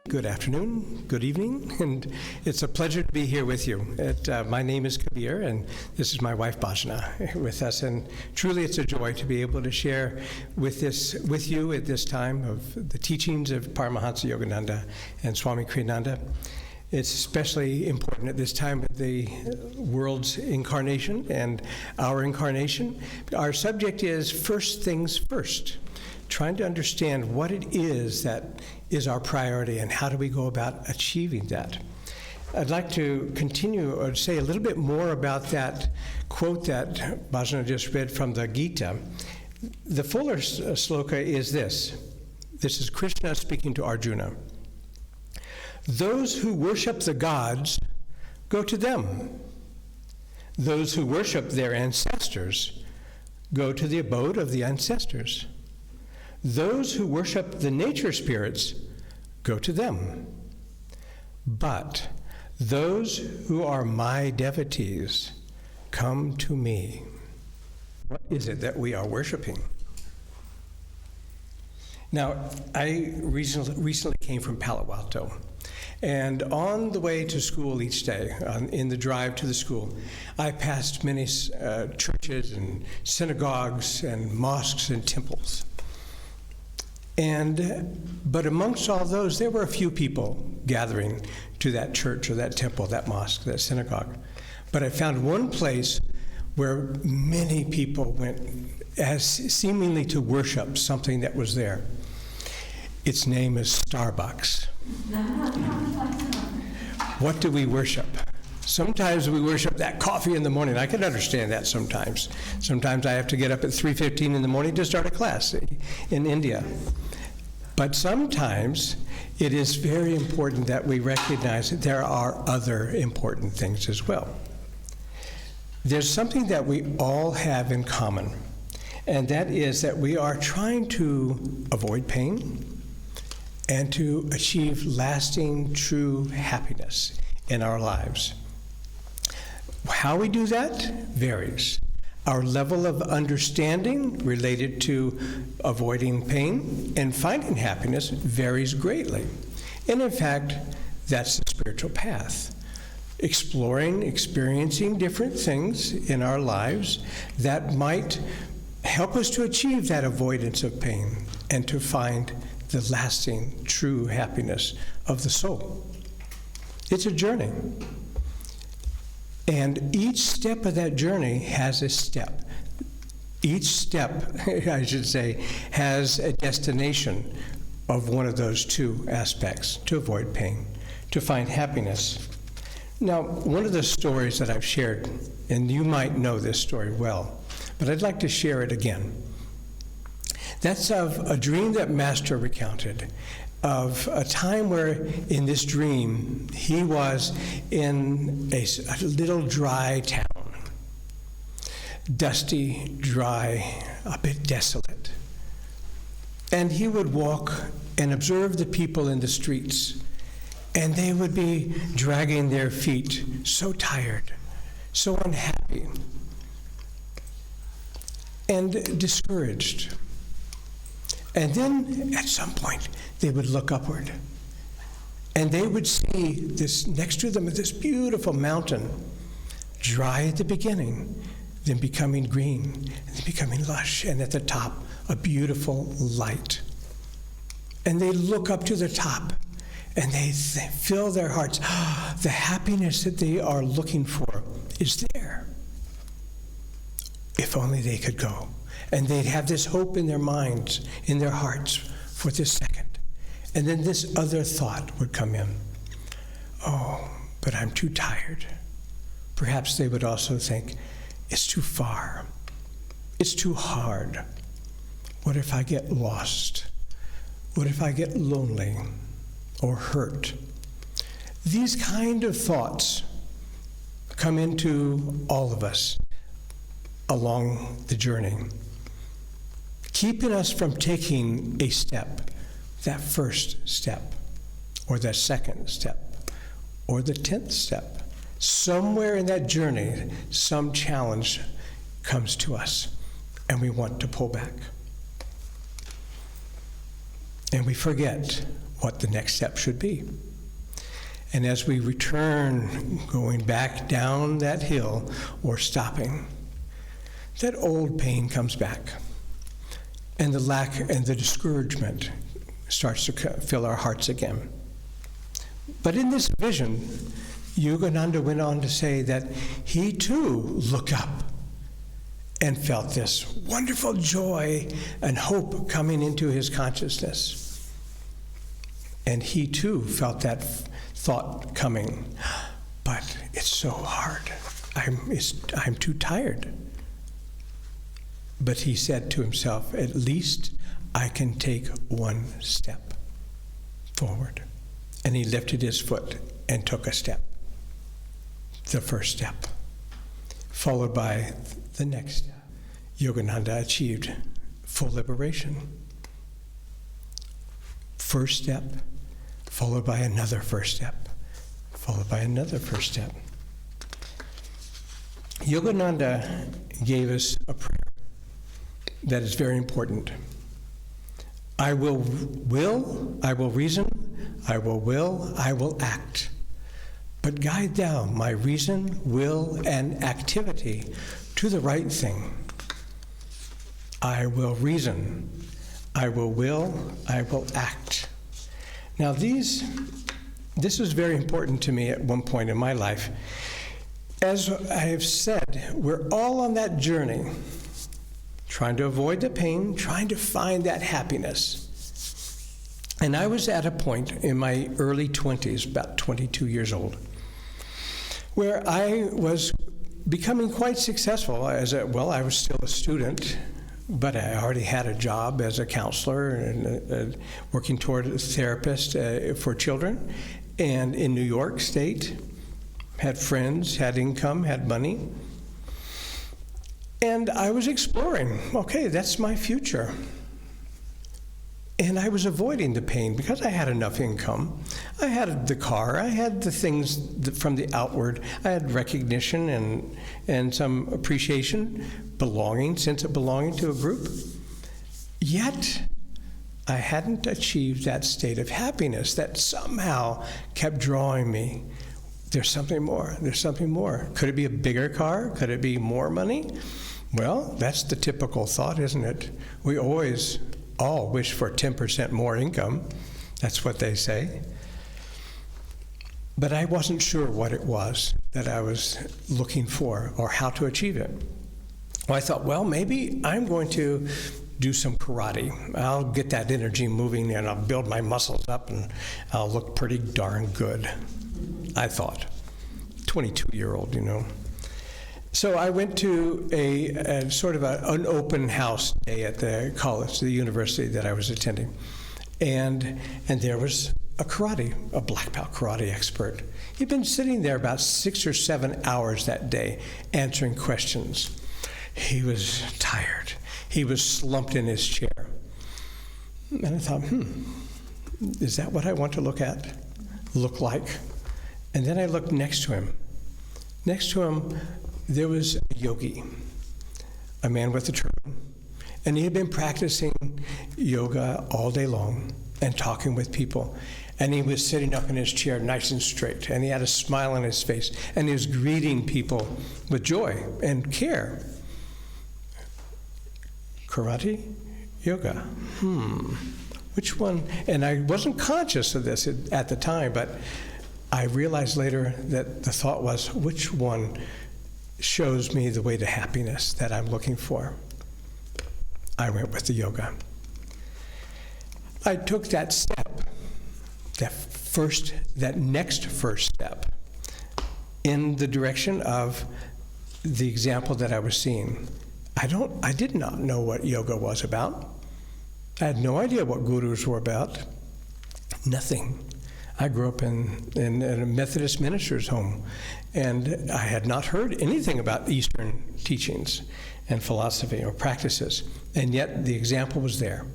Good afternoon, good evening, and it's a pleasure to be here with you. My name is Kabir, and this is my wife Bhajana with us, and truly it's a joy to be able to share with you at this time of the teachings of Paramahansa Yogananda and Swami Kriyananda. It's especially important at this time of the world's incarnation and our incarnation. Our subject is First Things First, trying to understand what it is that is our priority and how do we go about achieving that. I'd like to continue or say a little bit more about that quote that Bhajana just read from the Gita. The fuller sloka is this. This is Krishna speaking to Arjuna. Those who worship the gods go to them. Those who worship their ancestors go to the abode of the ancestors. Those who worship the nature spirits go to them. But those who are my devotees come to me. What is it that we are worshiping? Now, I recently came from Palo Alto. And on the way to school each day, in the drive to the school, I passed many churches and synagogues and mosques and temples. But amongst all those, there were a few people gathering to that church or that temple, that mosque, that synagogue. But I found one place where many people went as seemingly to worship something that was there. Its name is Starbucks. What do we worship? Sometimes we worship that coffee in the morning. I can understand that sometimes. Sometimes I have to get up at 3:15 in the morning to start a class in India. But sometimes it is very important that we recognize that there are other important things as well. There's something that we all have in common, and that is that we are trying to avoid pain and to achieve lasting, true happiness in our lives. How we do that varies. Our level of understanding related to avoiding pain and finding happiness varies greatly. And in fact, that's the spiritual path. Exploring, experiencing different things in our lives that might help us to achieve that avoidance of pain and to find the lasting, true happiness of the soul. It's a journey. And each step of that journey has a step. Each step, I should say, has a destination of one of those two aspects, to avoid pain, to find happiness. Now, one of the stories that I've shared, and you might know this story well, but I'd like to share it again. That's of a dream that Master recounted, of a time where in this dream he was in a little dry town, dusty, dry, a bit desolate. And he would walk and observe the people in the streets, and they would be dragging their feet, so tired, so unhappy, and discouraged. And then at some point, they would look upward, and they would see this next to them, this beautiful mountain, dry at the beginning, then becoming green, and then becoming lush, and at the top, a beautiful light. And they look up to the top, and they fill their hearts. The happiness that they are looking for is there. If only they could go. And they'd have this hope in their minds, in their hearts, for this second. And then this other thought would come in. Oh, but I'm too tired. Perhaps they would also think, it's too far. It's too hard. What if I get lost? What if I get lonely or hurt? These kind of thoughts come into all of us along the journey, keeping us from taking a step, that first step, or that second step, or the 10th step. Somewhere in that journey, some challenge comes to us, and we want to pull back. And we forget what the next step should be. And as we return, going back down that hill or stopping, that old pain comes back. And the lack and the discouragement starts to fill our hearts again. But in this vision, Yogananda went on to say that he too looked up and felt this wonderful joy and hope coming into his consciousness. And he too felt that thought coming, but it's so hard. I'm too tired. But he said to himself, at least I can take one step forward. And he lifted his foot and took a step. The first step, followed by the next step. Yogananda achieved full liberation. First step, followed by another first step, followed by another first step. Yogananda gave us a prayer that is very important. I will reason, I will act. But guide thou my reason, will, and activity to the right thing. I will reason, I will, I will act. Now this was very important to me at one point in my life. As I have said, we're all on that journey, trying to avoid the pain, trying to find that happiness. And I was at a point in my early 20s, about 22 years old, where I was becoming quite successful. I was still a student, but I already had a job as a counselor and working toward a therapist for children. And in New York State, had friends, had income, had money. And I was exploring, okay, that's my future. And I was avoiding the pain because I had enough income. I had the car, I had the things from the outward. I had recognition and some appreciation, sense of belonging to a group. Yet, I hadn't achieved that state of happiness that somehow kept drawing me. There's something more, there's something more. Could it be a bigger car? Could it be more money? Well, that's the typical thought, isn't it? We always all wish for 10% more income. That's what they say. But I wasn't sure what it was that I was looking for or how to achieve it. Well, I thought, well, maybe I'm going to do some karate. I'll get that energy moving and I'll build my muscles up and I'll look pretty darn good, I thought. 22-year-old, you know. So I went to a sort of an open house day at the college, the university that I was attending. And there was a black belt karate expert. He'd been sitting there about 6 or 7 hours that day answering questions. He was tired. He was slumped in his chair. And I thought, is that what I want to look like? And then I looked next to him. Next to him, there was a yogi, a man with a turban, and he had been practicing yoga all day long and talking with people. And he was sitting up in his chair nice and straight, and he had a smile on his face, and he was greeting people with joy and care. Karate? Yoga? Which one? And I wasn't conscious of this at the time, but I realized later that the thought was, which one shows me the way to happiness that I'm looking for? I went with the yoga. I took that step, that next first step, in the direction of the example that I was seeing. I did not know what yoga was about. I had no idea what gurus were about. Nothing. I grew up in a Methodist minister's home, and I had not heard anything about Eastern teachings and philosophy or practices, and yet the example was there.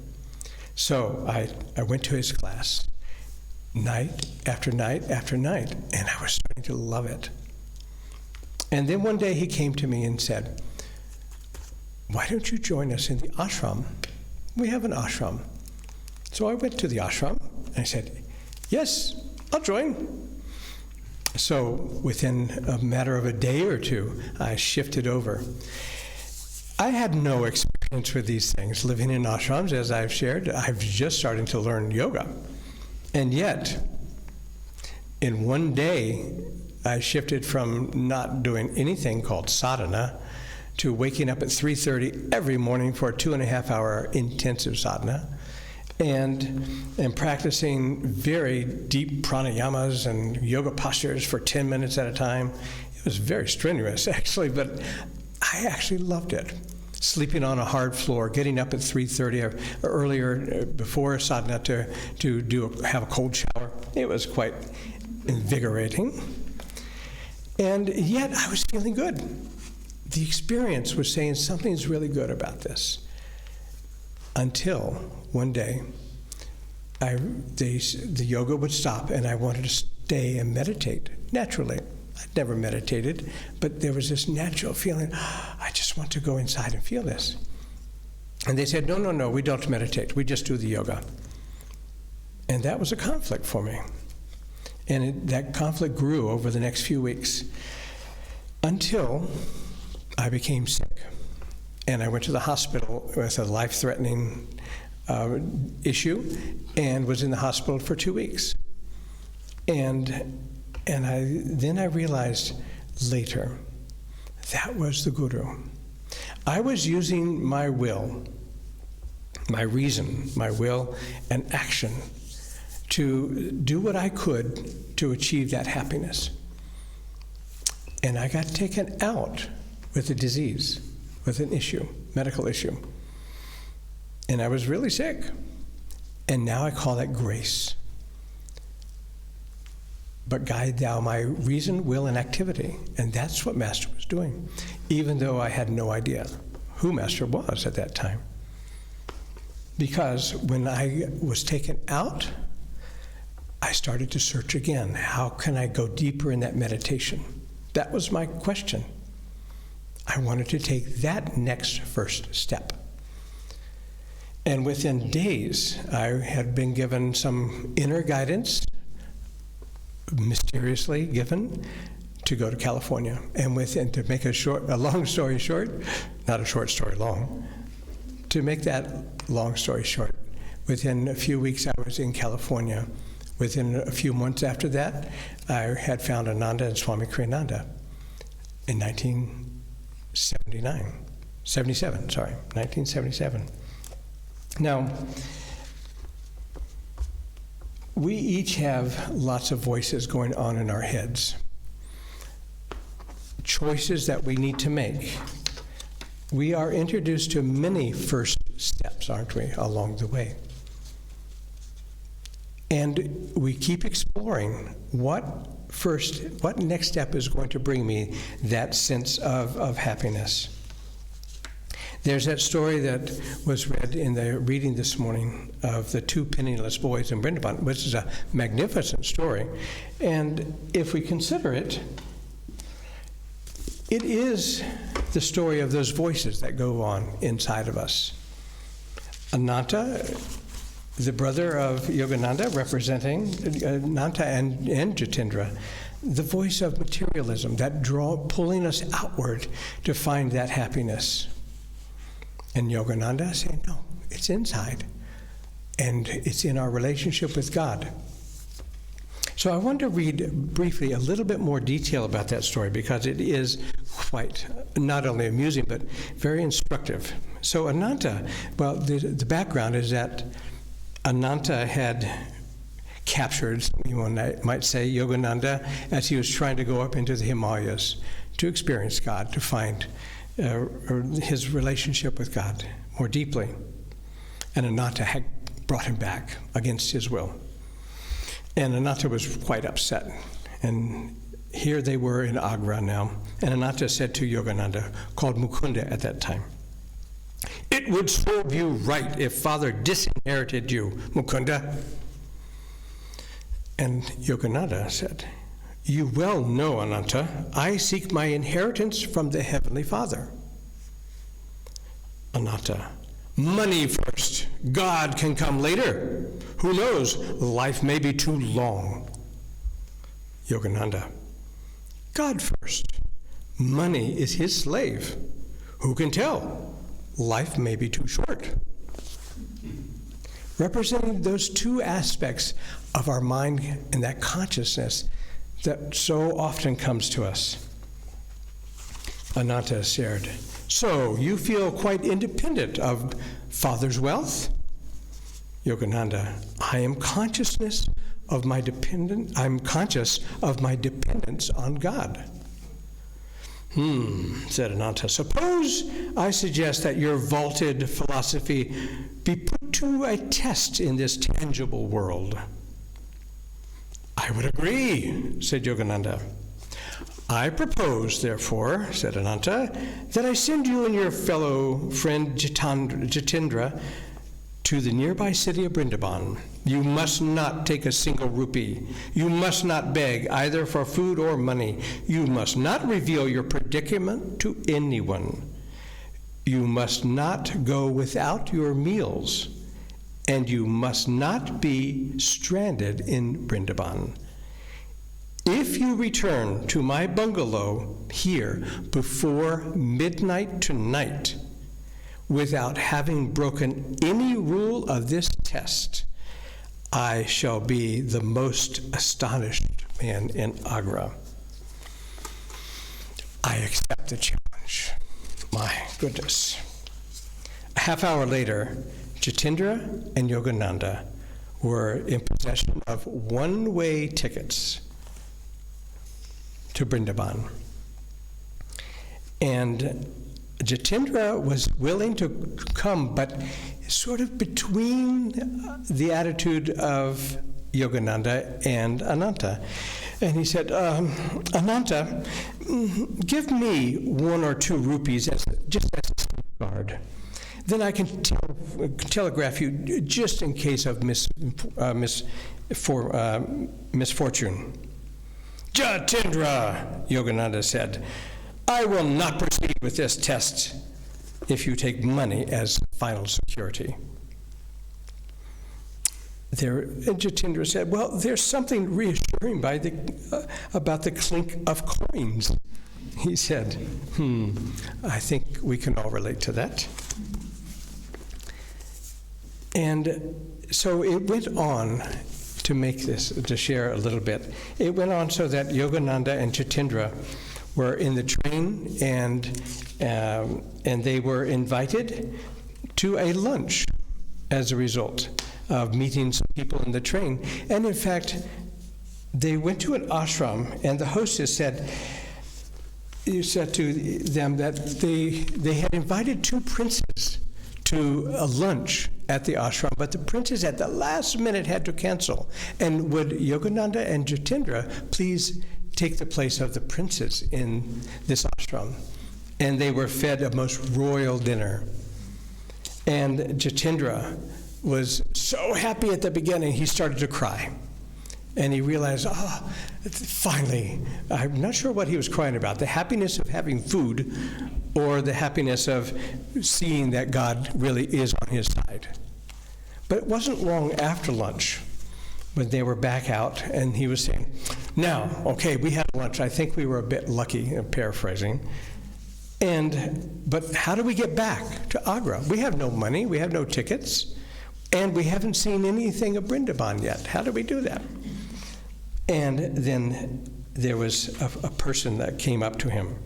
So I went to his class night after night after night, and I was starting to love it. And then one day he came to me and said, why don't you join us in the ashram? We have an ashram. So I went to the ashram and I said, yes, I'll join. So within a matter of a day or two, I shifted over. I had no experience with these things. Living in ashrams, as I've shared, I've just started to learn yoga. And yet, in one day, I shifted from not doing anything called sadhana to waking up at 3:30 every morning for a 2.5-hour intensive sadhana, and practicing very deep pranayamas and yoga postures for 10 minutes at a time. It was very strenuous, actually, but I actually loved it. Sleeping on a hard floor, getting up at 3:30 or earlier before sadhana to have a cold shower. It was quite invigorating. And yet I was feeling good. The experience was saying something's really good about this. Until one day, the yoga would stop and I wanted to stay and meditate naturally. I'd never meditated, but there was this natural feeling, I just want to go inside and feel this. And they said, no, we don't meditate. We just do the yoga. And that was a conflict for me. And that conflict grew over the next few weeks until I became sick. And I went to the hospital with a life-threatening issue and was in the hospital for 2 weeks. And I realized later that was the Guru. I was using my will, my reason, my will, and action to do what I could to achieve that happiness. And I got taken out with a disease, with an issue, medical issue. And I was really sick. And now I call that grace. But guide thou my reason, will, and activity. And that's what Master was doing, even though I had no idea who Master was at that time. Because when I was taken out, I started to search again. How can I go deeper in that meditation? That was my question. I wanted to take that next first step. And within days, I had been given some inner guidance, mysteriously given, to go to California. And to make a long story short, not a short story long, to make that long story short, within a few weeks I was in California. Within a few months after that, I had found Ananda and Swami Kriyananda in 1977. Now, we each have lots of voices going on in our heads, choices that we need to make. We are introduced to many first steps, aren't we, along the way? And we keep exploring what next step is going to bring me that sense of happiness. There's that story that was read in the reading this morning of the two penniless boys in Vrindavan, which is a magnificent story. And if we consider it, it is the story of those voices that go on inside of us. Ananta, the brother of Yogananda, representing Nanta and Jitendra, the voice of materialism, that pulling us outward to find that happiness. And Yogananda saying, no, it's inside, and it's in our relationship with God. So I want to read briefly a little bit more detail about that story, because it is quite not only amusing, but very instructive. So Ananta, well, the background is that Ananta had captured, one might say, Yogananda as he was trying to go up into the Himalayas to experience God, to find his relationship with God more deeply. And Ananta had brought him back against his will. And Ananta was quite upset. And here they were in Agra now. And Ananta said to Yogananda, called Mukunda at that time, "It would serve you right if Father disinherited you, Mukunda." And Yogananda said, "You well know, Ananta, I seek my inheritance from the Heavenly Father." Ananta. Money first. God can come later. Who knows? Life may be too long. Yogananda. God first. Money is his slave. Who can tell? Life may be too short. Representing those two aspects of our mind and that consciousness that so often comes to us. Ananta shared, so you feel quite independent of Father's wealth? Yogananda, I'm conscious of my dependence on God. Said Ananta, suppose I suggest that your vaulted philosophy be put to a test in this tangible world. I would agree, said Yogananda. I propose, therefore, said Ananta, that I send you and your fellow friend Jitendra to the nearby city of Vrindavan. You must not take a single rupee. You must not beg either for food or money. You must not reveal your predicament to anyone. You must not go without your meals, and you must not be stranded in Vrindavan. If you return to my bungalow here before midnight tonight, without having broken any rule of this test, I shall be the most astonished man in Agra. I accept the challenge. My goodness. A half hour later, Jitendra and Yogananda were in possession of one-way tickets to Vrindavan. And Jitendra was willing to come, but sort of between the attitude of Yogananda and Ananta. And he said, Ananta, give me 1 or 2 rupees just as a safeguard. Then I can telegraph you just in case of misfortune. Jitendra, Yogananda said, I will not proceed with this test if you take money as final security. Jitendra said, well, there's something reassuring about the clink of coins. He said, I think we can all relate to that. And so it went on to share a little bit. It went on so that Yogananda and Jitendra were in the train, and they were invited to a lunch as a result of meeting some people in the train. And in fact, they went to an ashram, and the hostess said to them that they had invited 2 princes to a lunch at the ashram, but the princes at the last minute had to cancel. And would Yogananda and Jitendra please take the place of the princes in this ashram? And they were fed a most royal dinner. And Jitendra was so happy at the beginning, he started to cry. And he realized, finally, I'm not sure what he was crying about, the happiness of having food or the happiness of seeing that God really is on his side. But it wasn't long after lunch when they were back out, and he was saying, now, okay, we had lunch. I think we were a bit lucky, paraphrasing. But how do we get back to Agra? We have no money, we have no tickets, and we haven't seen anything of Vrindavan yet. How do we do that? And then there was a person that came up to him.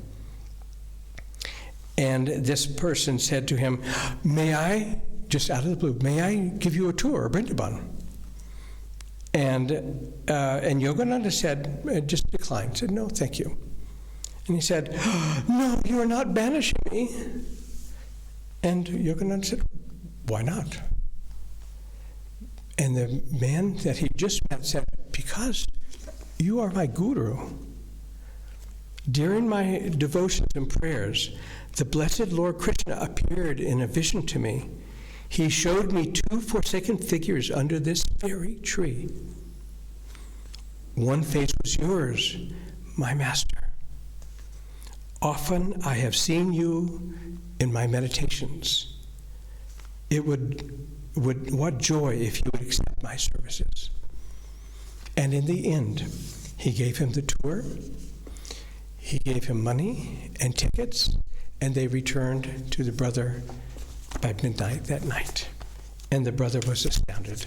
And this person said to him, may I, just out of the blue, may I give you a tour of Vrindavan? And Yogananda said, just declined, said, no, thank you. And he said, no, you are not banishing me. And Yogananda said, why not? And the man that he just met said, because you are my guru. During my devotions and prayers, the blessed Lord Krishna appeared in a vision to me. He showed me 2 forsaken figures under this very tree. One face was yours, my master. Often I have seen you in my meditations. what joy if he would accept my services. And in the end, he gave him the tour, he gave him money and tickets, and they returned to the brother by midnight that night. And the brother was astounded,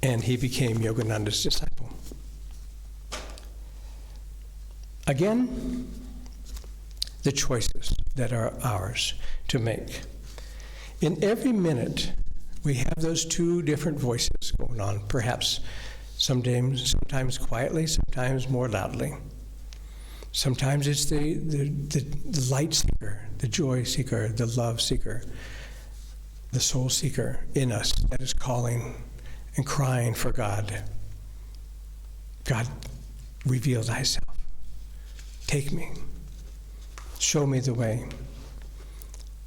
and he became Yogananda's disciple. Again, the choices that are ours to make. In every minute, we have those two different voices going on, perhaps sometimes quietly, sometimes more loudly. Sometimes it's the light seeker, the joy seeker, the love seeker, the soul seeker in us that is calling and crying for God. God, reveal thyself. Take me. Show me the way.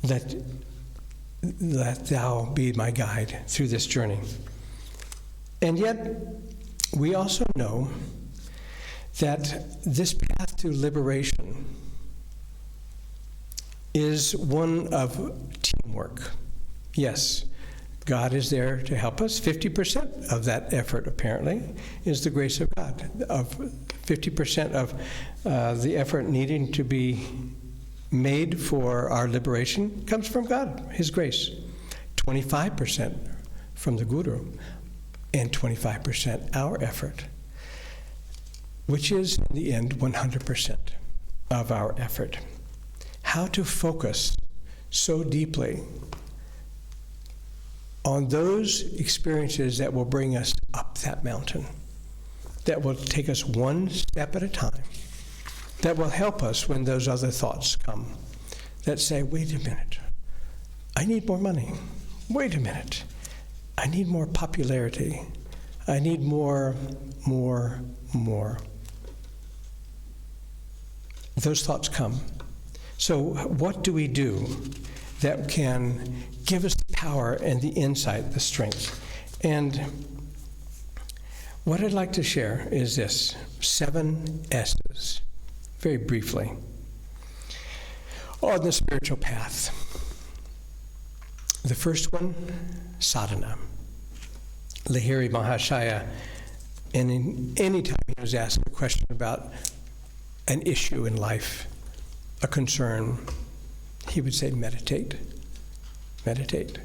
Let thou be my guide through this journey. And yet, we also know that this path to liberation is one of teamwork. Yes, God is there to help us. 50% of that effort, apparently, is the grace of God. Of 50% of the effort needing to be made for our liberation comes from God, His grace. 25% from the Guru, and 25% our effort, which is, in the end, 100% of our effort. How to focus so deeply on those experiences that will bring us up that mountain, that will take us one step at a time, that will help us when those other thoughts come that say, wait a minute, I need more money. Wait a minute, I need more popularity. I need more. Those thoughts come. So what do we do that can give us the power and the insight, the strength? And what I'd like to share is this, 7 S's, very briefly, on the spiritual path. The first one, sadhana. Lahiri Mahashaya, and any time he was asked a question about an issue in life, a concern, he would say, meditate, meditate,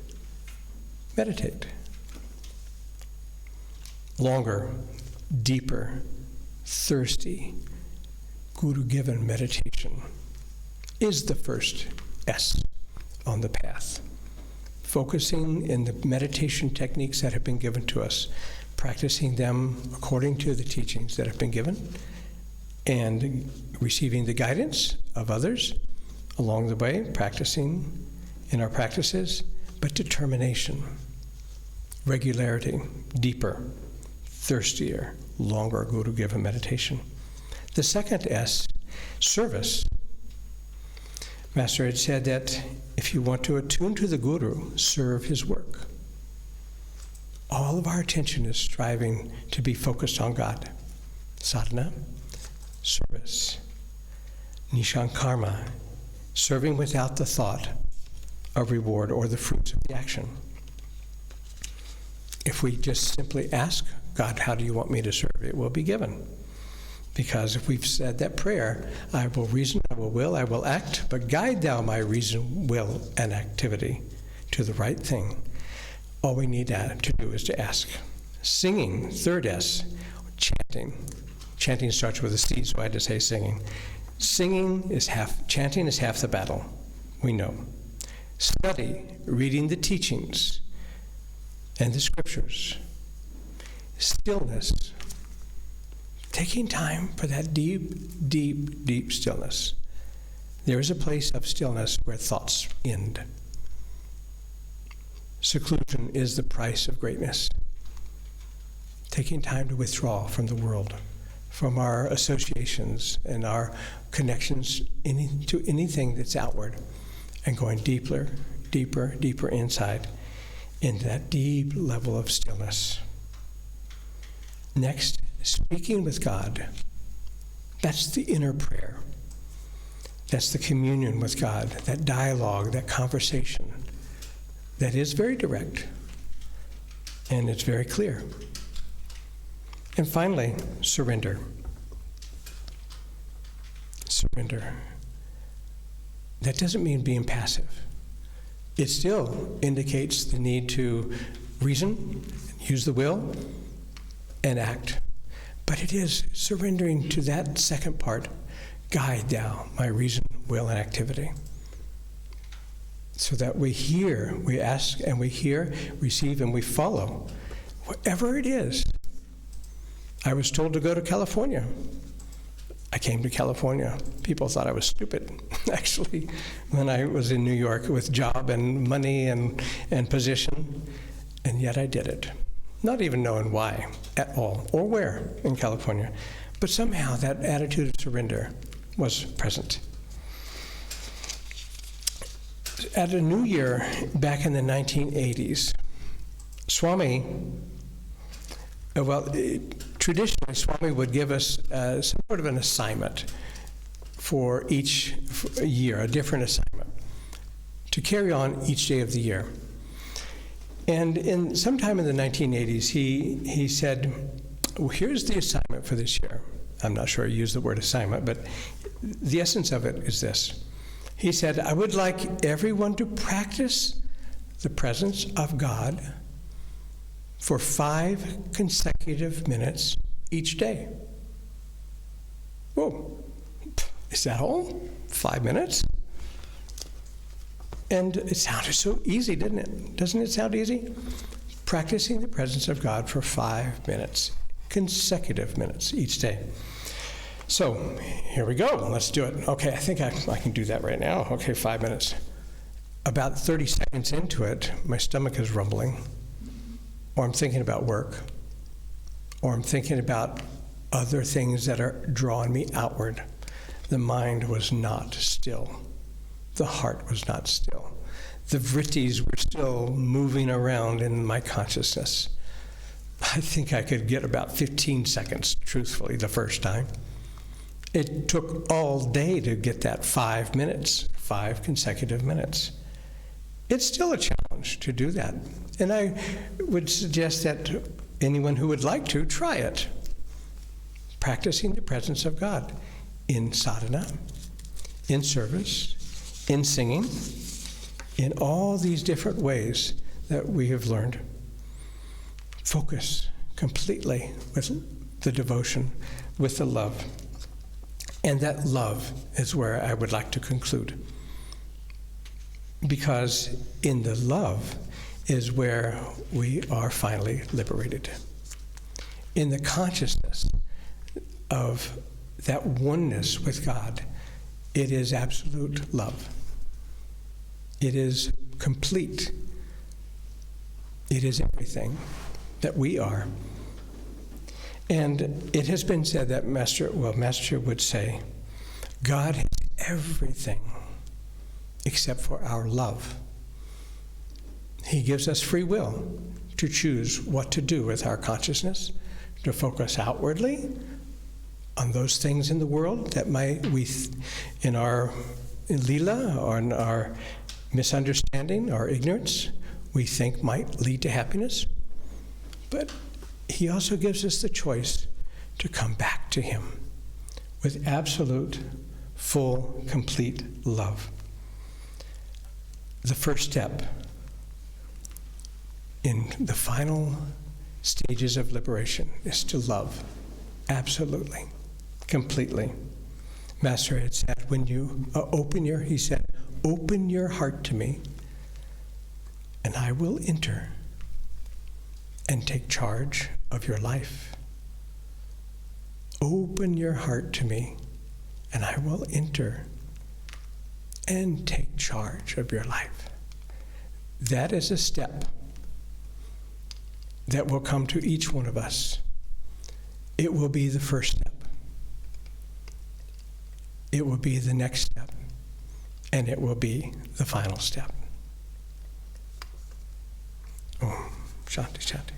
meditate. Longer, deeper, thirsty, Guru-given meditation is the first S on the path. Focusing in the meditation techniques that have been given to us, practicing them according to the teachings that have been given, and receiving the guidance of others along the way, practicing in our practices, but determination, regularity, deeper, thirstier, longer Guru-given meditation. The second S, service. Master had said that if you want to attune to the Guru, serve his work. All of our attention is striving to be focused on God. Sadhana, service. Nishan karma, serving without the thought of reward or the fruits of the action. If we just simply ask, God, how do you want me to serve? It will be given. Because if we've said that prayer, I will reason, I will will, I will act, but guide thou my reason, will, and activity to the right thing. All we need to do is to ask. Singing, third S, chanting. Chanting starts with a C, so I had to say singing. Chanting is half the battle, we know. Study, reading the teachings and the scriptures. Stillness, taking time for that deep, deep, deep stillness. There is a place of stillness where thoughts end. Seclusion is the price of greatness. Taking time to withdraw from the world, from our associations and our connections to anything that's outward, and going deeper, deeper, deeper inside into that deep level of stillness. Next, speaking with God. That's the inner prayer. That's the communion with God, that dialogue, that conversation that is very direct and it's very clear. And finally, surrender. Surrender. That doesn't mean being passive. It still indicates the need to reason, use the will, and act. But it is surrendering to that second part, guide thou my reason, will, and activity. So that we hear, we ask, and we hear, receive, and we follow, whatever it is. I was told to go to California. I came to California. People thought I was stupid, actually, when I was in New York with job and money and position, and yet I did it. Not even knowing why at all, or where in California. But somehow that attitude of surrender was present. At a new year back in the 1980s, Swami, traditionally Swami would give us some sort of an assignment for each year, a different assignment, to carry on each day of the year. And sometime in the 1980s, he said, well, here's the assignment for this year. I'm not sure he used the word assignment, but the essence of it is this. He said, I would like everyone to practice the presence of God for 5 consecutive minutes each day. Whoa, is that all? 5 minutes? And it sounded so easy, didn't it? Doesn't it sound easy? Practicing the presence of God for 5 minutes, consecutive minutes each day. So here we go. Let's do it. Okay, I think I can do that right now. Okay, 5 minutes. About 30 seconds into it, my stomach is rumbling, or I'm thinking about work, or I'm thinking about other things that are drawing me outward. The mind was not still. The heart was not still. The vrittis were still moving around in my consciousness. I think I could get about 15 seconds, truthfully, the first time. It took all day to get that 5 minutes, 5 consecutive minutes. It's still a challenge to do that. And I would suggest that anyone who would like to, try it. Practicing the presence of God in sadhana, in service, in singing, in all these different ways that we have learned. Focus completely with the devotion, with the love. And that love is where I would like to conclude. Because in the love is where we are finally liberated. In the consciousness of that oneness with God, it is absolute love. It is complete. It is everything that we are. And it has been said that Master would say, God has everything except for our love. He gives us free will to choose what to do with our consciousness, to focus outwardly on those things in the world that in our lila or in our misunderstanding or ignorance, we think might lead to happiness. But he also gives us the choice to come back to him with absolute, full, complete love. The first step in the final stages of liberation is to love absolutely, completely. Master had said, when you open your heart to me, and I will enter and take charge of your life. Open your heart to me, and I will enter and take charge of your life. That is a step that will come to each one of us. It will be the first step. It will be the next step. And it will be the final step. Om Shanti Shanti.